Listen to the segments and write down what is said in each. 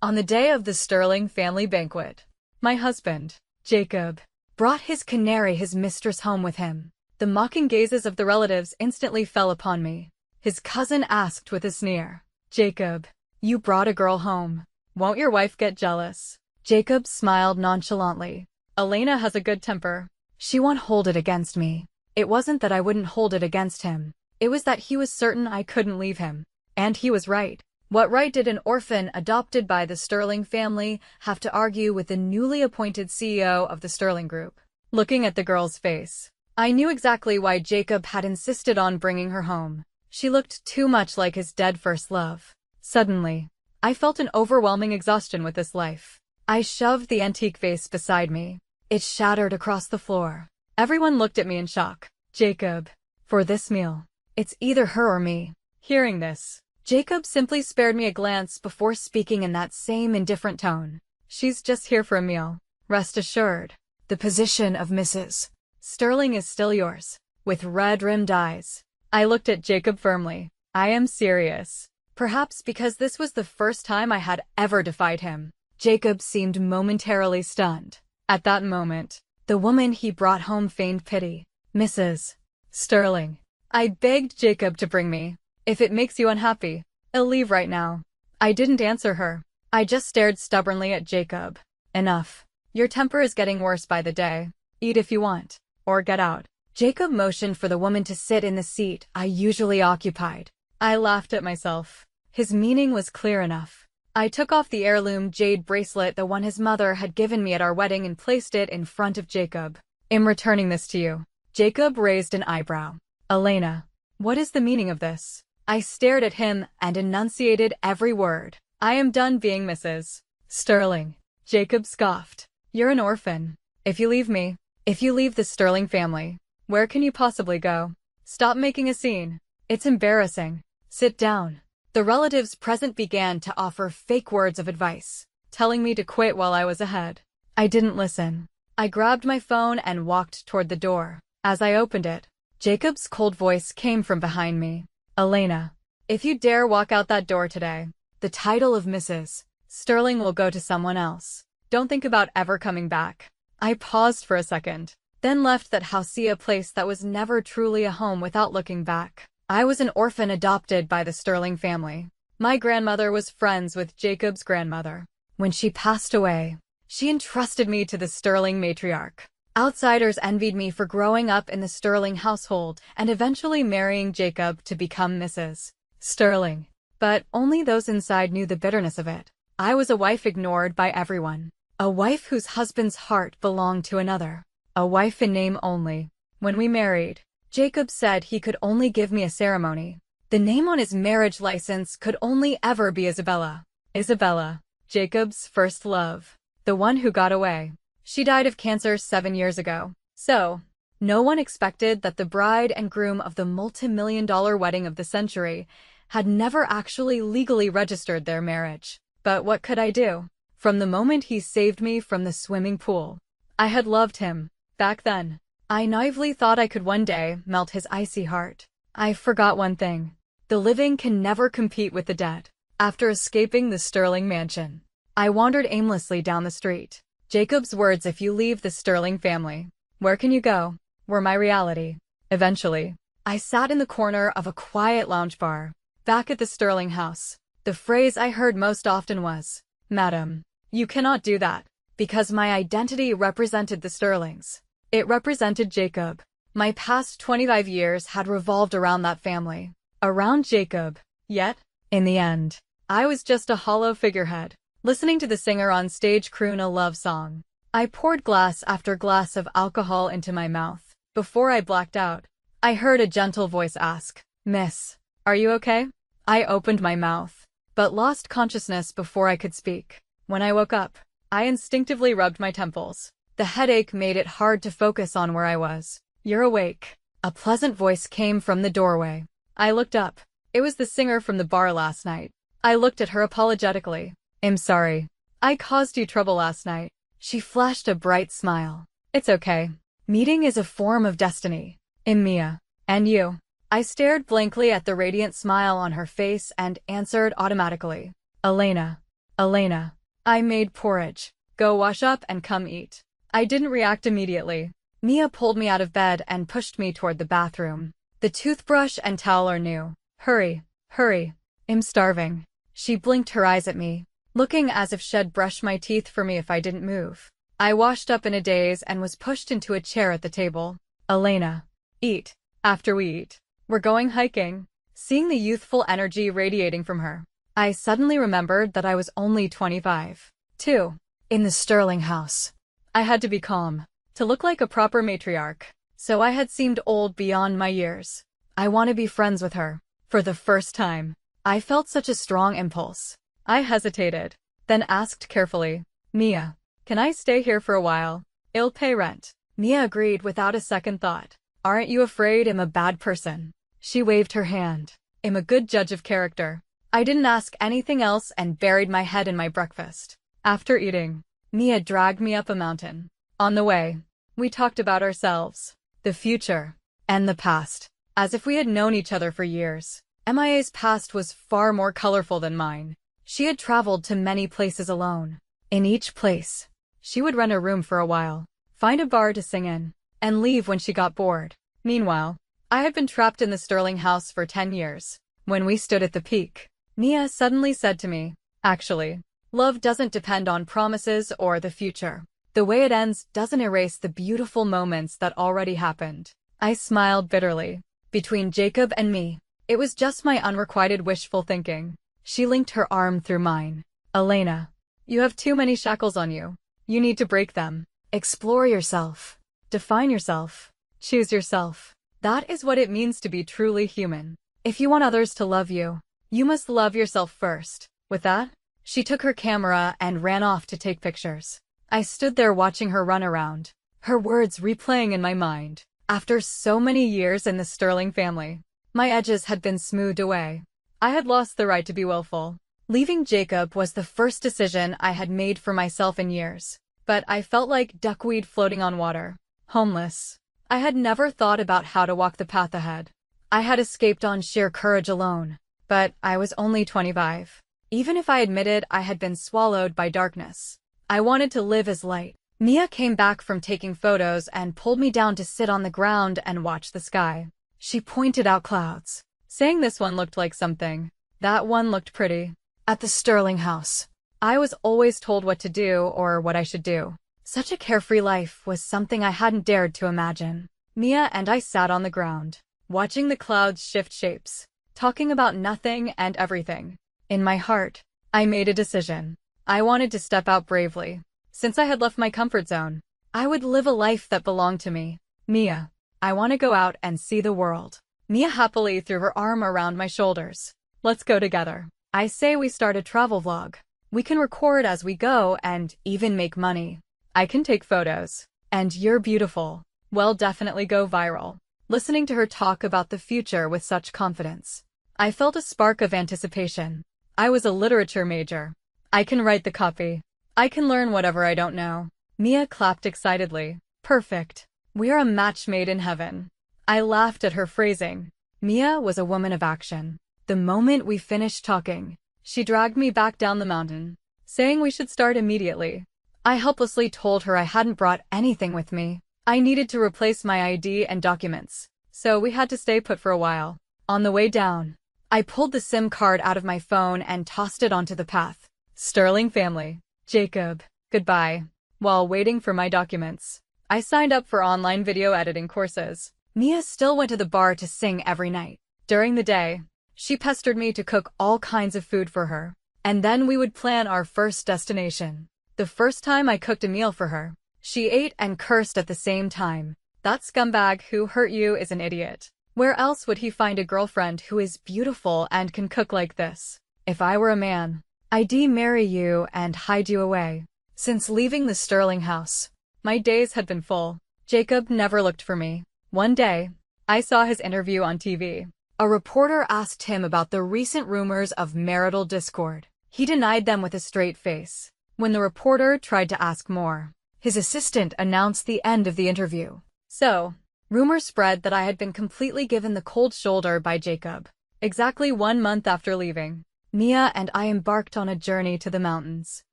On the day of the Sterling family banquet, my husband, Jacob, brought his canary, his mistress, home with him. The mocking gazes of the relatives instantly fell upon me. His cousin asked with a sneer, "Jacob, you brought a girl home. Won't your wife get jealous?" Jacob smiled nonchalantly. "Elena has a good temper. She won't hold it against me." It wasn't that I wouldn't hold it against him. It was that he was certain I couldn't leave him. And he was right. What right did an orphan adopted by the Sterling family have to argue with the newly appointed CEO of the Sterling Group? Looking at the girl's face, I knew exactly why Jacob had insisted on bringing her home. She looked too much like his dead first love. Suddenly, I felt an overwhelming exhaustion with this life. I shoved the antique vase beside me. It shattered across the floor. Everyone looked at me in shock. "Jacob, for this meal, it's either her or me." Hearing this, Jacob simply spared me a glance before speaking in that same indifferent tone. "She's just here for a meal. Rest assured, the position of Mrs. Sterling is still yours." With red-rimmed eyes, I looked at Jacob firmly. "I am serious." Perhaps because this was the first time I had ever defied him, Jacob seemed momentarily stunned. At that moment, the woman he brought home feigned pity. "Mrs. Sterling, I begged Jacob to bring me. If it makes you unhappy, I'll leave right now." I didn't answer her. I just stared stubbornly at Jacob. "Enough. Your temper is getting worse by the day. Eat if you want, or get out." Jacob motioned for the woman to sit in the seat I usually occupied. I laughed at myself. His meaning was clear enough. I took off the heirloom jade bracelet, the one his mother had given me at our wedding, and placed it in front of Jacob. "I'm returning this to you." Jacob raised an eyebrow. "Elena, what is the meaning of this?" I stared at him and enunciated every word. "I am done being Mrs. Sterling." Jacob scoffed. "You're an orphan. If you leave me, if you leave the Sterling family, where can you possibly go? Stop making a scene. It's embarrassing. Sit down." The relatives present began to offer fake words of advice, telling me to quit while I was ahead. I didn't listen. I grabbed my phone and walked toward the door. As I opened it, Jacob's cold voice came from behind me. "Elena, if you dare walk out that door today, the title of Mrs. Sterling will go to someone else. Don't think about ever coming back." I paused for a second, then left that house, a place that was never truly a home, without looking back. I was an orphan adopted by the Sterling family. My grandmother was friends with Jacob's grandmother. When she passed away, she entrusted me to the Sterling matriarch. Outsiders envied me for growing up in the Sterling household and eventually marrying Jacob to become Mrs. Sterling. But only those inside knew the bitterness of it. I was a wife ignored by everyone. A wife whose husband's heart belonged to another. A wife in name only. When we married, Jacob said he could only give me a ceremony. The name on his marriage license could only ever be Isabella. Isabella, Jacob's first love. The one who got away. She died of cancer 7 years ago. So, no one expected that the bride and groom of the multi-million-dollar wedding of the century had never actually legally registered their marriage. But what could I do? From the moment he saved me from the swimming pool, I had loved him. Back then, I naively thought I could one day melt his icy heart. I forgot one thing. The living can never compete with the dead. After escaping the Sterling mansion, I wandered aimlessly down the street. Jacob's words, "If you leave the Sterling family, where can you go?" were my reality. Eventually, I sat in the corner of a quiet lounge bar, back at the Sterling house. The phrase I heard most often was, "Madam, you cannot do that," because my identity represented the Sterlings. It represented Jacob. My past 25 years had revolved around that family, around Jacob. Yet, in the end, I was just a hollow figurehead, listening to the singer on stage croon a love song. I poured glass after glass of alcohol into my mouth. Before I blacked out, I heard a gentle voice ask, "Miss, are you okay?" I opened my mouth, but lost consciousness before I could speak. When I woke up, I instinctively rubbed my temples. The headache made it hard to focus on where I was. "You're awake." A pleasant voice came from the doorway. I looked up. It was the singer from the bar last night. I looked at her apologetically. "I'm sorry. I caused you trouble last night." She flashed a bright smile. "It's okay. Meeting is a form of destiny." "I'm Mia. And you?" I stared blankly at the radiant smile on her face and answered automatically. "Elena." Elena. I made porridge. Go wash up and come eat. I didn't react immediately. Mia pulled me out of bed and pushed me toward the bathroom. The toothbrush and towel are new. Hurry, hurry. I'm starving. She blinked her eyes at me, looking as if she'd brush my teeth for me if I didn't move. I washed up in a daze and was pushed into a chair at the table. Elena. Eat. After we eat. We're going hiking. Seeing the youthful energy radiating from her, I suddenly remembered that I was only 25. 2. In the Sterling house. I had to be calm, to look like a proper matriarch, so I had seemed old beyond my years. I want to be friends with her. For the first time, I felt such a strong impulse. I hesitated, then asked carefully, Mia, can I stay here for a while? I'll pay rent. Mia agreed without a second thought. Aren't you afraid I'm a bad person? She waved her hand. I'm a good judge of character. I didn't ask anything else and buried my head in my breakfast. After eating, Mia dragged me up a mountain. On the way, we talked about ourselves, the future, and the past, as if we had known each other for years. MIA's past was far more colorful than mine. She had traveled to many places alone. In each place, she would rent a room for a while, find a bar to sing in, and leave when she got bored. Meanwhile, I had been trapped in the Sterling house for 10 years. When we stood at the peak, Mia suddenly said to me, actually, love doesn't depend on promises or the future. The way it ends doesn't erase the beautiful moments that already happened. I smiled bitterly. Between Jacob and me, it was just my unrequited wishful thinking. She linked her arm through mine. Elena, you have too many shackles on you. You need to break them. Explore yourself. Define yourself. Choose yourself. That is what it means to be truly human. If you want others to love you, you must love yourself first. With that, she took her camera and ran off to take pictures. I stood there watching her run around, her words replaying in my mind. After so many years in the Sterling family, my edges had been smoothed away. I had lost the right to be willful. Leaving Jacob was the first decision I had made for myself in years. But I felt like duckweed floating on water. Homeless. I had never thought about how to walk the path ahead. I had escaped on sheer courage alone. But I was only 25. Even if I admitted I had been swallowed by darkness, I wanted to live as light. Mia came back from taking photos and pulled me down to sit on the ground and watch the sky. She pointed out clouds, saying this one looked like something. That one looked pretty. At the Sterling house, I was always told what to do or what I should do. Such a carefree life was something I hadn't dared to imagine. Mia and I sat on the ground, watching the clouds shift shapes, talking about nothing and everything. In my heart, I made a decision. I wanted to step out bravely. Since I had left my comfort zone, I would live a life that belonged to me. Mia, I want to go out and see the world. Mia happily threw her arm around my shoulders. Let's go together. I say we start a travel vlog. We can record as we go and even make money. I can take photos. And you're beautiful. Well, definitely go viral. Listening to her talk about the future with such confidence, I felt a spark of anticipation. I was a literature major. I can write the copy. I can learn whatever I don't know. Mia clapped excitedly. Perfect. We're a match made in heaven. I laughed at her phrasing. Mia was a woman of action. The moment we finished talking, she dragged me back down the mountain, saying we should start immediately. I helplessly told her I hadn't brought anything with me. I needed to replace my ID and documents, so we had to stay put for a while. On the way down, I pulled the SIM card out of my phone and tossed it onto the path. Sterling family. Jacob, goodbye. While waiting for my documents, I signed up for online video editing courses. Mia still went to the bar to sing every night. During the day, she pestered me to cook all kinds of food for her. And then we would plan our first destination. The first time I cooked a meal for her, she ate and cursed at the same time. That scumbag who hurt you is an idiot. Where else would he find a girlfriend who is beautiful and can cook like this? If I were a man, I'd marry you and hide you away. Since leaving the Sterling house, my days had been full. Jacob never looked for me. One day, I saw his interview on TV. A reporter asked him about the recent rumors of marital discord. He denied them with a straight face. When the reporter tried to ask more, his assistant announced the end of the interview. So, rumors spread that I had been completely given the cold shoulder by Jacob. Exactly 1 month after leaving, Mia and I embarked on a journey to the mountains.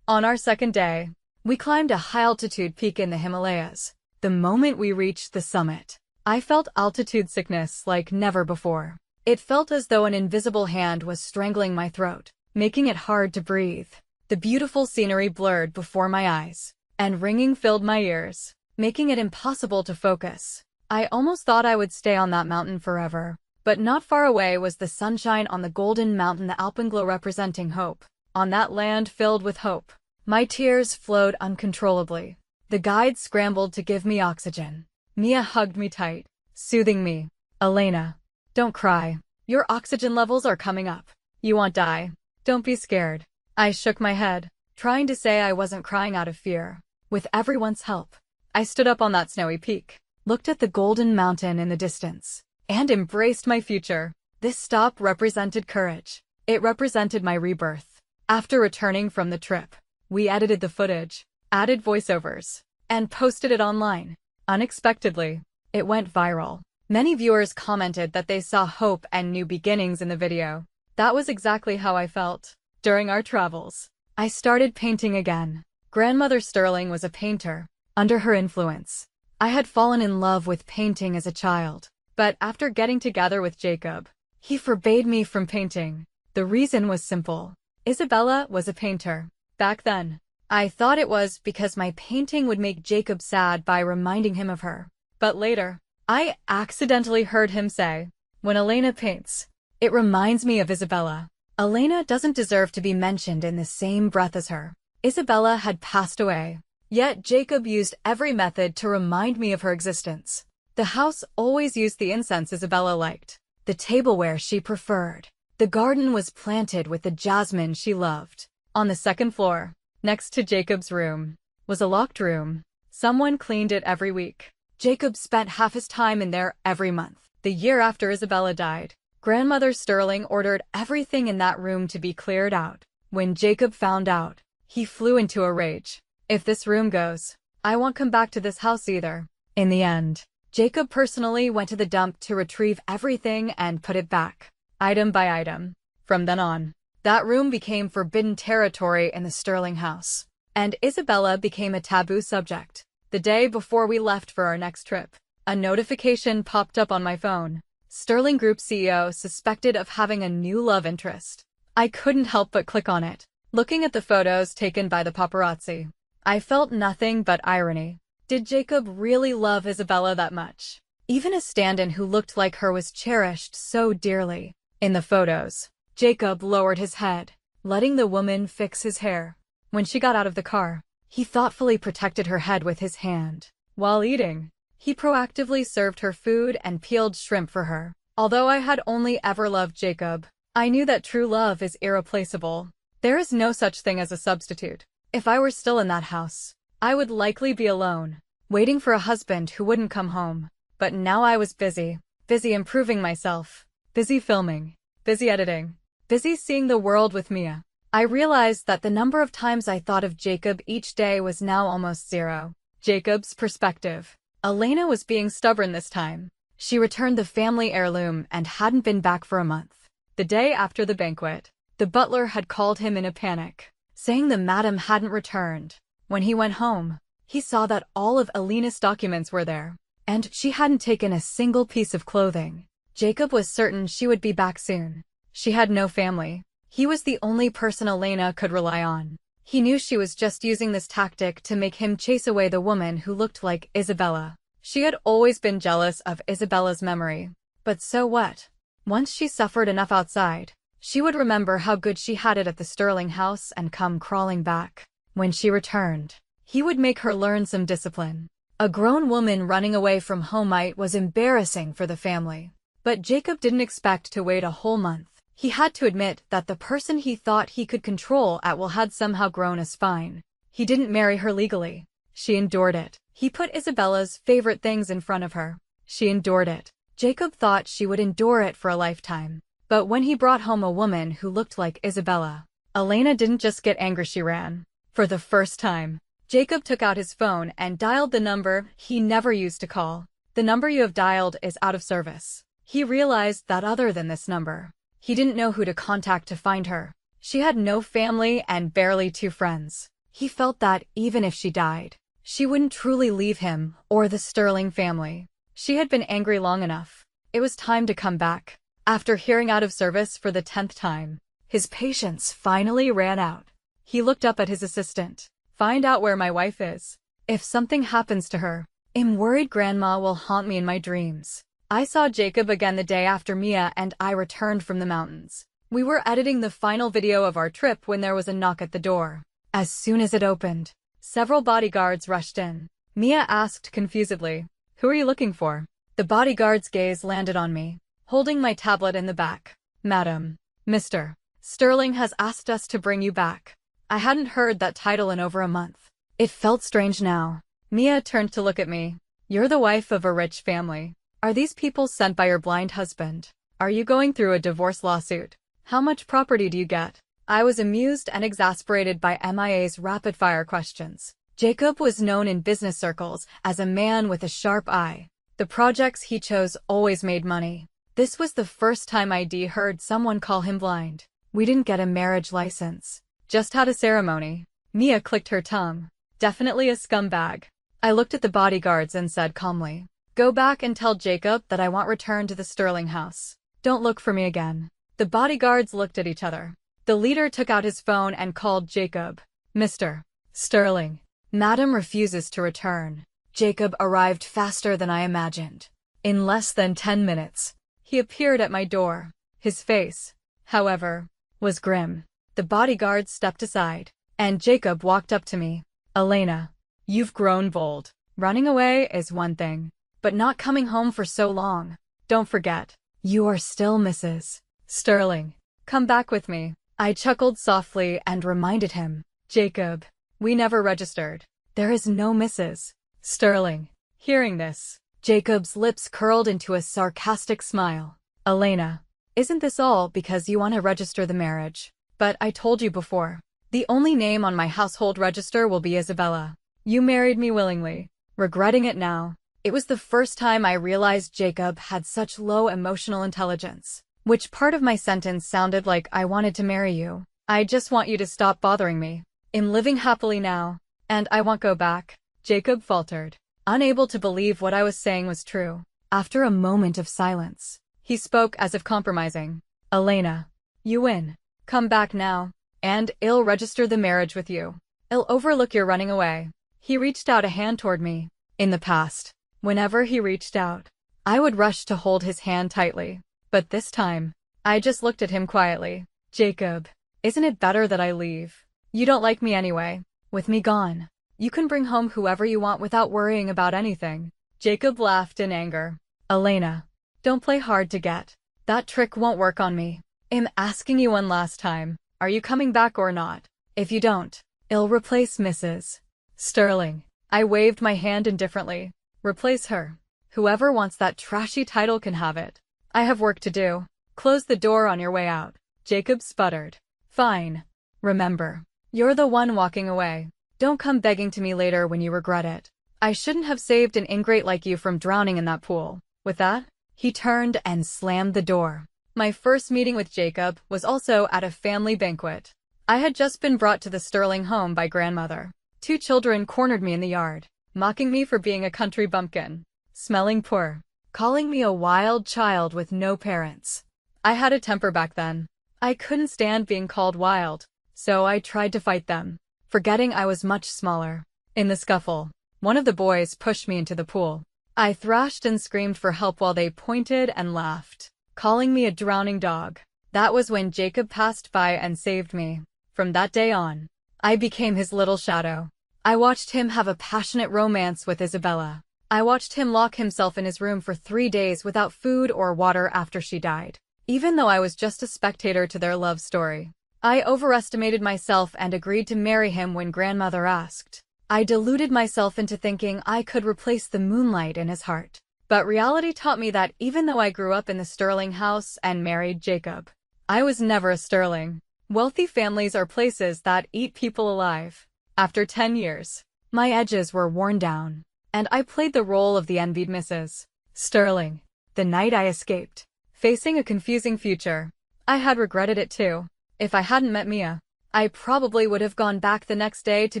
On our second day, we climbed a high-altitude peak in the Himalayas. The moment we reached the summit, I felt altitude sickness like never before. It felt as though an invisible hand was strangling my throat, making it hard to breathe. The beautiful scenery blurred before my eyes, and ringing filled my ears, making it impossible to focus. I almost thought I would stay on that mountain forever. But not far away was the sunshine on the golden mountain, the alpenglow representing hope. On that land filled with hope, my tears flowed uncontrollably. The guide scrambled to give me oxygen. Mia hugged me tight, soothing me. "Elena, don't cry. Your oxygen levels are coming up. You won't die. Don't be scared." I shook my head, trying to say I wasn't crying out of fear. With everyone's help, I stood up on that snowy peak, looked at the golden mountain in the distance, and embraced my future. This stop represented courage. It represented my rebirth. After returning from the trip, we edited the footage, added voiceovers, and posted it online. Unexpectedly, it went viral. Many viewers commented that they saw hope and new beginnings in the video. That was exactly how I felt. During our travels, I started painting again. Grandmother Sterling was a painter. Under her influence, I had fallen in love with painting as a child. But after getting together with Jacob, he forbade me from painting. The reason was simple. Isabella was a painter. Back then, I thought it was because my painting would make Jacob sad by reminding him of her. But later, I accidentally heard him say, "When Elena paints, it reminds me of Isabella." Elena doesn't deserve to be mentioned in the same breath as her. Isabella had passed away, yet Jacob used every method to remind me of her existence. The house always used the incense Isabella liked, the tableware she preferred. The garden was planted with the jasmine she loved. On the second floor, next to Jacob's room, was a locked room. Someone cleaned it every week. Jacob spent half his time in there every month. The year after Isabella died, Grandmother Sterling ordered everything in that room to be cleared out. When Jacob found out, he flew into a rage. "If this room goes, I won't come back to this house either." In the end, Jacob personally went to the dump to retrieve everything and put it back, item by item. From then on, that room became forbidden territory in the Sterling house, and Isabella became a taboo subject. The day before we left for our next trip, a notification popped up on my phone. Sterling Group CEO suspected of having a new love interest. I couldn't help but click on it. Looking at the photos taken by the paparazzi, I felt nothing but irony. Did Jacob really love Isabella that much? Even a stand-in who looked like her was cherished so dearly. In the photos, Jacob lowered his head, letting the woman fix his hair. When she got out of the car, he thoughtfully protected her head with his hand. While eating, he proactively served her food and peeled shrimp for her. Although I had only ever loved Jacob, I knew that true love is irreplaceable. There is no such thing as a substitute. If I were still in that house, I would likely be alone, waiting for a husband who wouldn't come home. But now I was busy improving myself, busy filming, busy editing, busy seeing the world with Mia. I realized that the number of times I thought of Jacob each day was now almost zero. Jacob's perspective. Elena was being stubborn this time. She returned the family heirloom and hadn't been back for a month. The day after the banquet, the butler had called him in a panic, saying the madam hadn't returned. When he went home, he saw that all of Elena's documents were there, and she hadn't taken a single piece of clothing. Jacob was certain she would be back soon. She had no family. He was the only person Elena could rely on. He knew she was just using this tactic to make him chase away the woman who looked like Isabella. She had always been jealous of Isabella's memory. But so what? Once she suffered enough outside, she would remember how good she had it at the Sterling house and come crawling back. When she returned, he would make her learn some discipline. A grown woman running away from home was embarrassing for the family. But Jacob didn't expect to wait a whole month. He had to admit that the person he thought he could control at will had somehow grown a spine. He didn't marry her legally. She endured it. He put Isabella's favorite things in front of her. She endured it. Jacob thought she would endure it for a lifetime. But when he brought home a woman who looked like Isabella, Elena didn't just get angry, she ran. For the first time, Jacob took out his phone and dialed the number he never used to call. "The number you have dialed is out of service." He realized that other than this number, he didn't know who to contact to find her. She had no family and barely 2 friends. He felt that even if she died, she wouldn't truly leave him or the Sterling family. She had been angry long enough. It was time to come back. After hearing out of service for the 10th time, his patience finally ran out. He looked up at his assistant. Find out where my wife is. If something happens to her, I'm worried Grandma will haunt me in my dreams. I saw Jacob again the day after Mia and I returned from the mountains. We were editing the final video of our trip when there was a knock at the door. As soon as it opened, several bodyguards rushed in. Mia asked confusedly, "Who are you looking for?" The bodyguard's gaze landed on me, holding my tablet in the back. "Madam, Mr. Sterling has asked us to bring you back." I hadn't heard that title in over a month. It felt strange now. Mia turned to look at me. "You're the wife of a rich family. Are these people sent by your blind husband? Are you going through a divorce lawsuit? How much property do you get?" I was amused and exasperated by MIA's rapid-fire questions. Jacob was known in business circles as a man with a sharp eye. The projects he chose always made money. This was the first time I'd heard someone call him blind. "We didn't get a marriage license. Just had a ceremony." Mia clicked her tongue. "Definitely a scumbag." I looked at the bodyguards and said calmly, "Go back and tell Jacob that I want return to the Sterling house. Don't look for me again." The bodyguards looked at each other. The leader took out his phone and called Jacob. "Mr. Sterling, Madam refuses to return." Jacob arrived faster than I imagined. In less than 10 minutes, he appeared at my door. His face, however, was grim. The bodyguards stepped aside, and Jacob walked up to me. "Elena, you've grown bold. Running away is one thing, but not coming home for so long. Don't forget, you are still Mrs. Sterling. Come back with me." I chuckled softly and reminded him, "Jacob, we never registered. There is no Mrs. Sterling." Hearing this, Jacob's lips curled into a sarcastic smile. "Elena, isn't this all because you want to register the marriage? But I told you before, the only name on my household register will be Isabella. You married me willingly." Regretting it now, it was the first time I realized Jacob had such low emotional intelligence. Which part of my sentence sounded like "I wanted to marry you"? "I just want you to stop bothering me. I'm living happily now, and I won't go back," Jacob faltered, unable to believe what I was saying was true. After a moment of silence, he spoke as if compromising. "Elena, you win. Come back now, and I'll register the marriage with you. I'll overlook your running away." He reached out a hand toward me. In the past, whenever he reached out, I would rush to hold his hand tightly. But this time, I just looked at him quietly. "Jacob, isn't it better that I leave? You don't like me anyway. With me gone, you can bring home whoever you want without worrying about anything." Jacob laughed in anger. "Elena, don't play hard to get. That trick won't work on me. I'm asking you one last time. Are you coming back or not? If you don't, I'll replace Mrs. Sterling." I waved my hand indifferently. "Replace her. Whoever wants that trashy title can have it. I have work to do. Close the door on your way out." Jacob sputtered. "Fine. Remember, you're the one walking away. Don't come begging to me later when you regret it. I shouldn't have saved an ingrate like you from drowning in that pool." With that, he turned and slammed the door. My first meeting with Jacob was also at a family banquet. I had just been brought to the Sterling home by grandmother. 2 children cornered me in the yard, mocking me for being a country bumpkin, smelling poor, calling me a wild child with no parents. I had a temper back then. I couldn't stand being called wild, so I tried to fight them, forgetting I was much smaller. In the scuffle, one of the boys pushed me into the pool. I thrashed and screamed for help while they pointed and laughed, calling me a drowning dog. That was when Jacob passed by and saved me. From that day on, I became his little shadow. I watched him have a passionate romance with Isabella. I watched him lock himself in his room for 3 days without food or water after she died. Even though I was just a spectator to their love story, I overestimated myself and agreed to marry him when grandmother asked. I deluded myself into thinking I could replace the moonlight in his heart. But reality taught me that even though I grew up in the Sterling house and married Jacob, I was never a Sterling. Wealthy families are places that eat people alive. After 10 years, my edges were worn down, and I played the role of the envied Mrs. Sterling. The night I escaped, facing a confusing future, I had regretted it too. If I hadn't met Mia, I probably would have gone back the next day to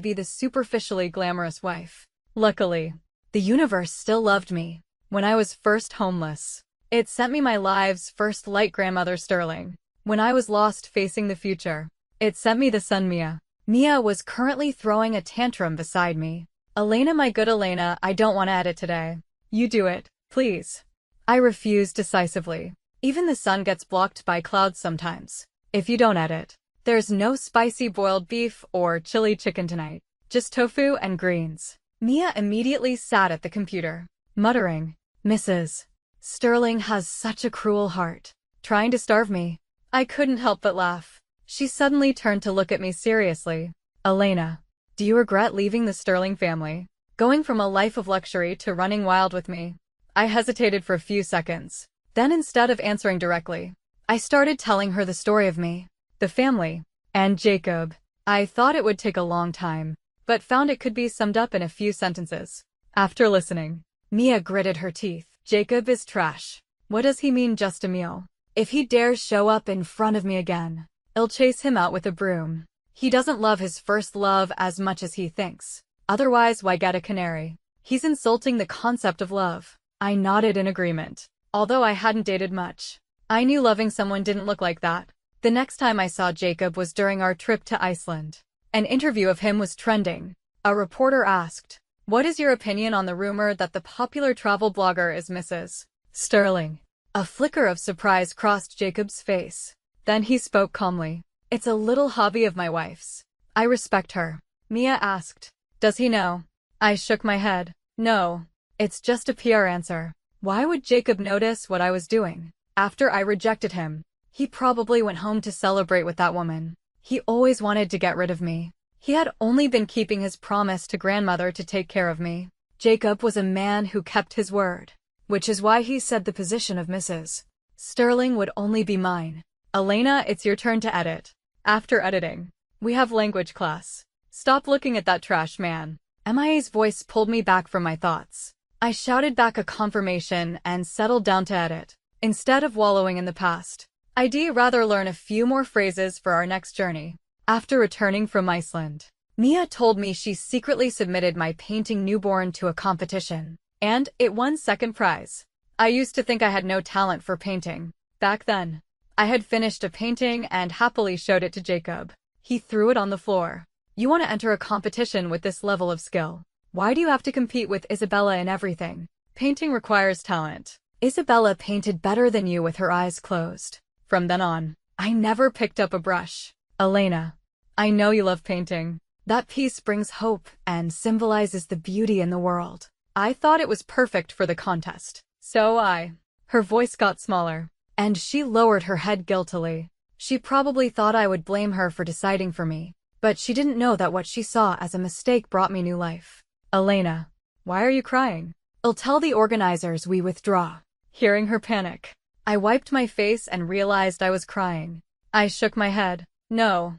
be the superficially glamorous wife. Luckily, the universe still loved me. When I was first homeless, it sent me my life's first light grandmother Sterling. When I was lost facing the future, it sent me the sun Mia. Mia was currently throwing a tantrum beside me. Elena, my good Elena, I don't want to edit today. You do it, please. I refused decisively. Even the sun gets blocked by clouds sometimes. If you don't edit, there's no spicy boiled beef or chili chicken tonight. Just tofu and greens. Mia immediately sat at the computer, muttering, Mrs. Sterling has such a cruel heart. Trying to starve me. I couldn't help but laugh. She suddenly turned to look at me seriously. Elena, do you regret leaving the Sterling family? Going from a life of luxury to running wild with me? I hesitated for a few seconds. Then instead of answering directly, I started telling her the story of me, the family, and Jacob. I thought it would take a long time, but found it could be summed up in a few sentences. After listening, Mia gritted her teeth. Jacob is trash. What does he mean, just a meal? If he dares show up in front of me again, I'll chase him out with a broom. He doesn't love his first love as much as he thinks. Otherwise, why get a canary? He's insulting the concept of love. I nodded in agreement. Although I hadn't dated much, I knew loving someone didn't look like that. The next time I saw Jacob was during our trip to Iceland. An interview of him was trending. A reporter asked, "What is your opinion on the rumor that the popular travel blogger is Mrs. Sterling?" A flicker of surprise crossed Jacob's face. Then he spoke calmly. "It's a little hobby of my wife's. I respect her." Mia asked, "Does he know?" I shook my head. "No. It's just a PR answer. Why would Jacob notice what I was doing? After I rejected him, he probably went home to celebrate with that woman. He always wanted to get rid of me. He had only been keeping his promise to grandmother to take care of me. Jacob was a man who kept his word, which is why he said the position of Mrs. Sterling would only be mine. Elena, it's your turn to edit. After editing, we have language class. Stop looking at that trash man." MIA's voice pulled me back from my thoughts. I shouted back a confirmation and settled down to edit. Instead of wallowing in the past, I'd rather learn a few more phrases for our next journey. After returning from Iceland, Mia told me she secretly submitted my painting Newborn to a competition, and it won second prize. I used to think I had no talent for painting. Back then, I had finished a painting and happily showed it to Jacob. He threw it on the floor. "You want to enter a competition with this level of skill? Why do you have to compete with Isabella in everything? Painting requires talent. Isabella painted better than you with her eyes closed." From then on, I never picked up a brush. Elena, I know you love painting. That piece brings hope and symbolizes the beauty in the world. I thought it was perfect for the contest. Her voice got smaller, and she lowered her head guiltily. She probably thought I would blame her for deciding for me, but she didn't know that what she saw as a mistake brought me new life. "Elena, why are you crying?" "I'll tell the organizers we withdraw." Hearing her panic, I wiped my face and realized I was crying. I shook my head. No,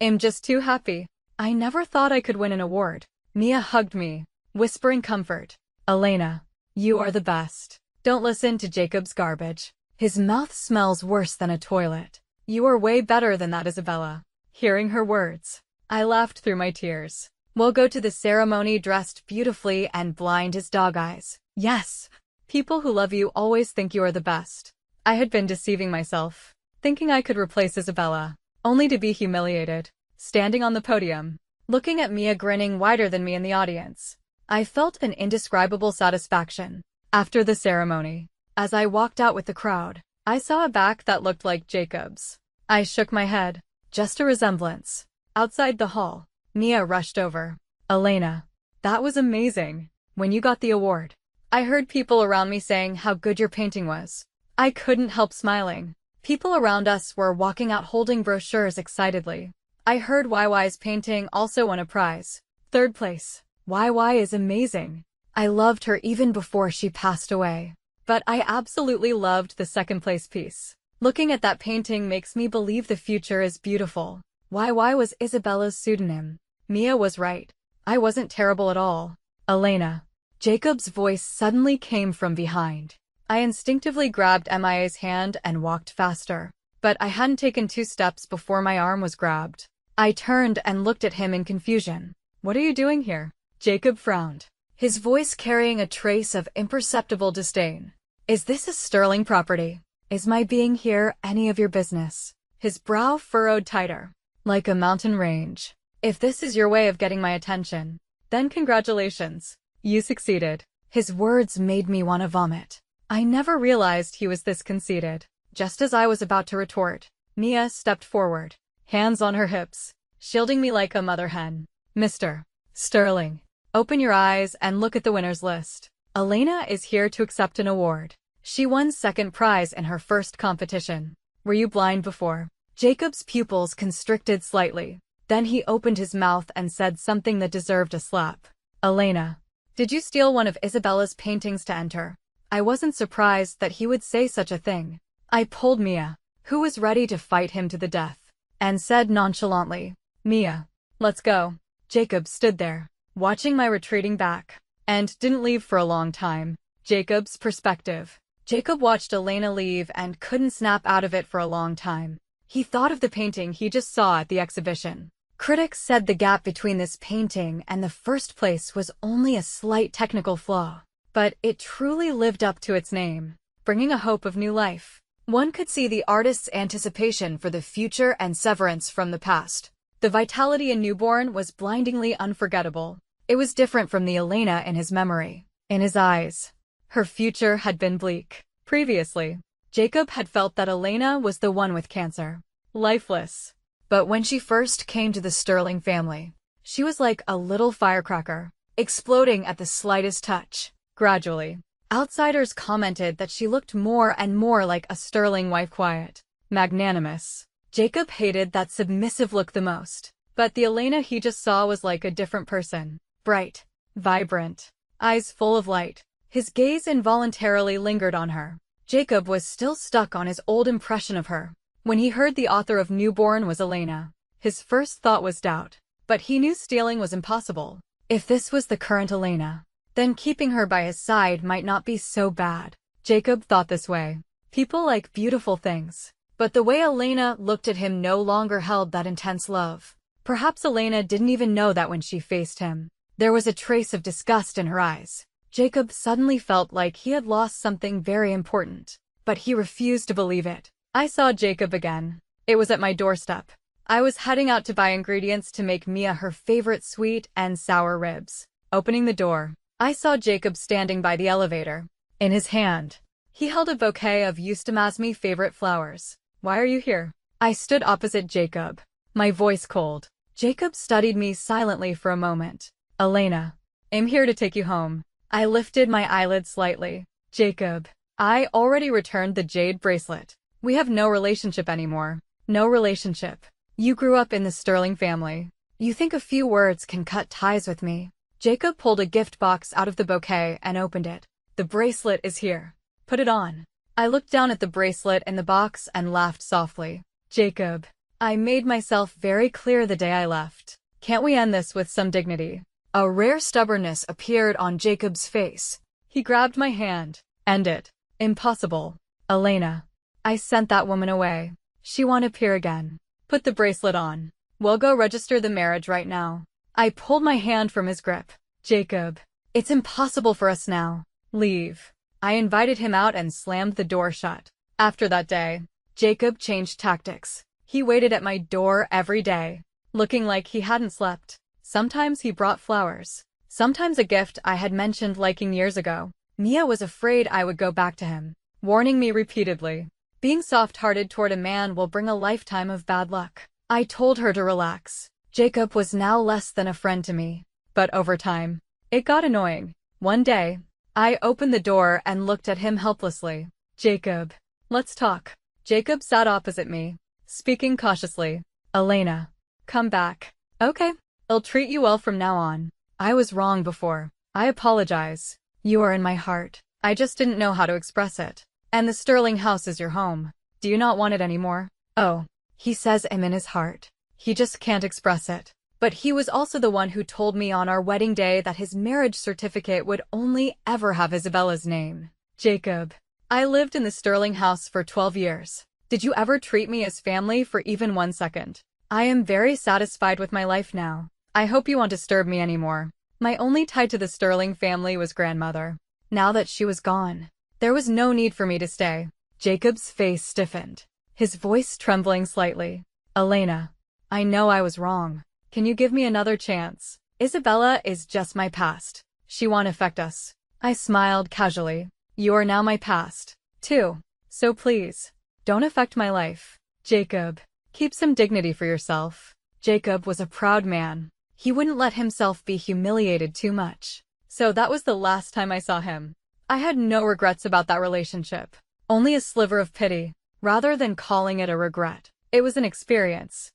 I'm just too happy. I never thought I could win an award." Mia hugged me, whispering comfort. "Elena, you are the best. Don't listen to Jacob's garbage. His mouth smells worse than a toilet. You are way better than that, Isabella." Hearing her words, I laughed through my tears. "We'll go to the ceremony dressed beautifully and blind as dog eyes." Yes. People who love you always think you are the best. I had been deceiving myself, thinking I could replace Isabella, only to be humiliated. Standing on the podium, looking at Mia grinning wider than me in the audience, I felt an indescribable satisfaction. After the ceremony, as I walked out with the crowd, I saw a back that looked like Jacob's. I shook my head. Just a resemblance. Outside the hall, Mia rushed over. "Elena, that was amazing. When you got the award, I heard people around me saying how good your painting was." I couldn't help smiling. People around us were walking out holding brochures excitedly. I heard YY's painting also won a prize. Third place. YY is amazing. I loved her even before she passed away. But I absolutely loved the second place piece. Looking at that painting makes me believe the future is beautiful. YY was Isabella's pseudonym. Mia was right. I wasn't terrible at all. "Elena." Jacob's voice suddenly came from behind. I instinctively grabbed MIA's hand and walked faster. but I hadn't taken 2 steps before my arm was grabbed. I turned and looked at him in confusion. "What are you doing here?" Jacob frowned, his voice carrying a trace of imperceptible disdain. "Is this a Sterling property? Is my being here any of your business?" His brow furrowed tighter, like a mountain range. "If this is your way of getting my attention, then congratulations. You succeeded." His words made me want to vomit. I never realized he was this conceited. Just as I was about to retort, Mia stepped forward, hands on her hips, shielding me like a mother hen. "Mr. Sterling, open your eyes and look at the winners list. Elena is here to accept an award. She won second prize in her first competition. Were you blind before?" Jacob's pupils constricted slightly. Then he opened his mouth and said something that deserved a slap. "Elena, did you steal one of Isabella's paintings to enter?" I wasn't surprised that he would say such a thing. I pulled Mia, who was ready to fight him to the death, and said nonchalantly, "Mia, let's go." Jacob stood there, watching my retreating back, and didn't leave for a long time. Jacob's perspective. Jacob watched Elena leave and couldn't snap out of it for a long time. He thought of the painting he just saw at the exhibition. Critics said the gap between this painting and the first place was only a slight technical flaw, but it truly lived up to its name, bringing a hope of new life. One could see the artist's anticipation for the future and severance from the past. The vitality in Newborn was blindingly unforgettable. It was different from the Elena in his memory. In his eyes, her future had been bleak. Previously, Jacob had felt that Elena was the one with cancer, lifeless. But when she first came to the Sterling family, she was like a little firecracker, exploding at the slightest touch. Gradually, outsiders commented that she looked more and more like a Sterling wife, quiet, magnanimous. Jacob hated that submissive look the most, but the Elena he just saw was like a different person. Bright, vibrant, eyes full of light. His gaze involuntarily lingered on her. Jacob was still stuck on his old impression of her. When he heard the author of Newborn was Elena, his first thought was doubt. But he knew stealing was impossible. If this was the current Elena, then keeping her by his side might not be so bad. Jacob thought this way. People like beautiful things. But the way Elena looked at him no longer held that intense love. Perhaps Elena didn't even know that when she faced him. There was a trace of disgust in her eyes. Jacob suddenly felt like he had lost something very important. But he refused to believe it. I saw Jacob again. It was at my doorstep. I was heading out to buy ingredients to make Mia her favorite sweet and sour ribs. Opening the door, I saw Jacob standing by the elevator. In his hand, he held a bouquet of Eustomasmi favorite flowers. "Why are you here?" I stood opposite Jacob, my voice cold. Jacob studied me silently for a moment. "Elena, I'm here to take you home." I lifted my eyelids slightly. "Jacob, I already returned the jade bracelet. We have no relationship anymore." "No relationship. You grew up in the Sterling family. You think a few words can cut ties with me." Jacob pulled a gift box out of the bouquet and opened it. "The bracelet is here. Put it on." I looked down at the bracelet in the box and laughed softly. "Jacob, I made myself very clear the day I left. Can't we end this with some dignity?" A rare stubbornness appeared on Jacob's face. He grabbed my hand. "End it. Impossible. Elena, I sent that woman away. She won't appear again. Put the bracelet on. We'll go register the marriage right now." I pulled my hand from his grip. "Jacob, it's impossible for us now. Leave." I invited him out and slammed the door shut. After that day, Jacob changed tactics. He waited at my door every day, looking like he hadn't slept. Sometimes he brought flowers. Sometimes a gift I had mentioned liking years ago. Mia was afraid I would go back to him, warning me repeatedly. Being soft-hearted toward a man will bring a lifetime of bad luck. I told her to relax. Jacob was now less than a friend to me. But over time, it got annoying. One day, I opened the door and looked at him helplessly. "Jacob, let's talk." Jacob sat opposite me, speaking cautiously. "Elena, come back." "Okay. I'll treat you well from now on. I was wrong before. I apologize. You are in my heart. I just didn't know how to express it. And the Sterling house is your home. Do you not want it anymore?" "Oh, he says I'm in his heart. He just can't express it." But he was also the one who told me on our wedding day that his marriage certificate would only ever have Isabella's name. "Jacob, I lived in the Sterling house for 12 years. Did you ever treat me as family for even 1 second? I am very satisfied with my life now. I hope you won't disturb me anymore. My only tie to the Sterling family was grandmother. Now that she was gone, there was no need for me to stay. Jacob's face stiffened, his voice trembling slightly. Elena, I know I was wrong. Can you give me another chance? Isabella is just my past. She won't affect us. I smiled casually. You are now my past, too. So please, don't affect my life. Jacob, keep some dignity for yourself. Jacob was a proud man. He wouldn't let himself be humiliated too much. So that was the last time I saw him. I had no regrets about that relationship. Only a sliver of pity, rather than calling it a regret. It was an experience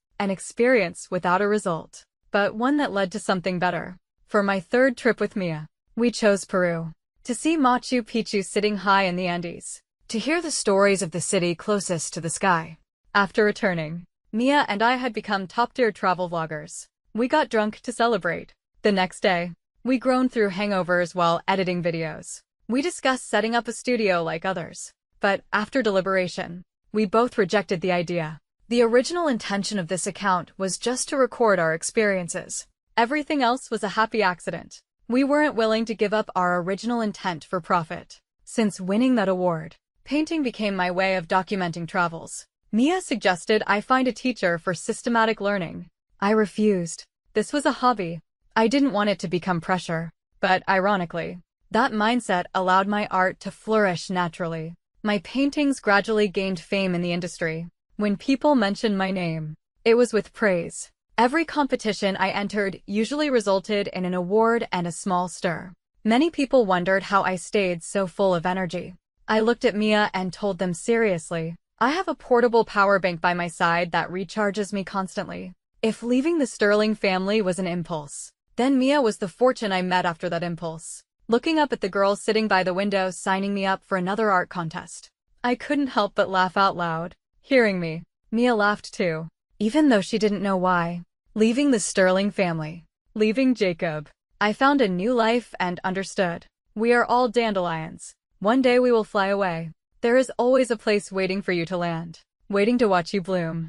without a result, but one that led to something better. For my third trip with Mia, we chose Peru. To see Machu Picchu sitting high in the Andes. To hear the stories of the city closest to the sky. After returning, Mia and I had become top-tier travel vloggers. We got drunk to celebrate. The next day, we groaned through hangovers while editing videos. We discussed setting up a studio like others. But after deliberation, we both rejected the idea. The original intention of this account was just to record our experiences. Everything else was a happy accident. We weren't willing to give up our original intent for profit. Since winning that award, painting became my way of documenting travels. Mia suggested I find a teacher for systematic learning. I refused. This was a hobby. I didn't want it to become pressure. But ironically, that mindset allowed my art to flourish naturally. My paintings gradually gained fame in the industry. When people mentioned my name, it was with praise. Every competition I entered usually resulted in an award and a small stir. Many people wondered how I stayed so full of energy. I looked at Mia and told them seriously, I have a portable power bank by my side that recharges me constantly. If leaving the Sterling family was an impulse, then Mia was the fortune I met after that impulse. Looking up at the girl sitting by the window signing me up for another art contest, I couldn't help but laugh out loud. Hearing me, Mia laughed too, even though she didn't know why. Leaving the Sterling family, leaving Jacob, I found a new life and understood. We are all dandelions. One day we will fly away. There is always a place waiting for you to land, waiting to watch you bloom.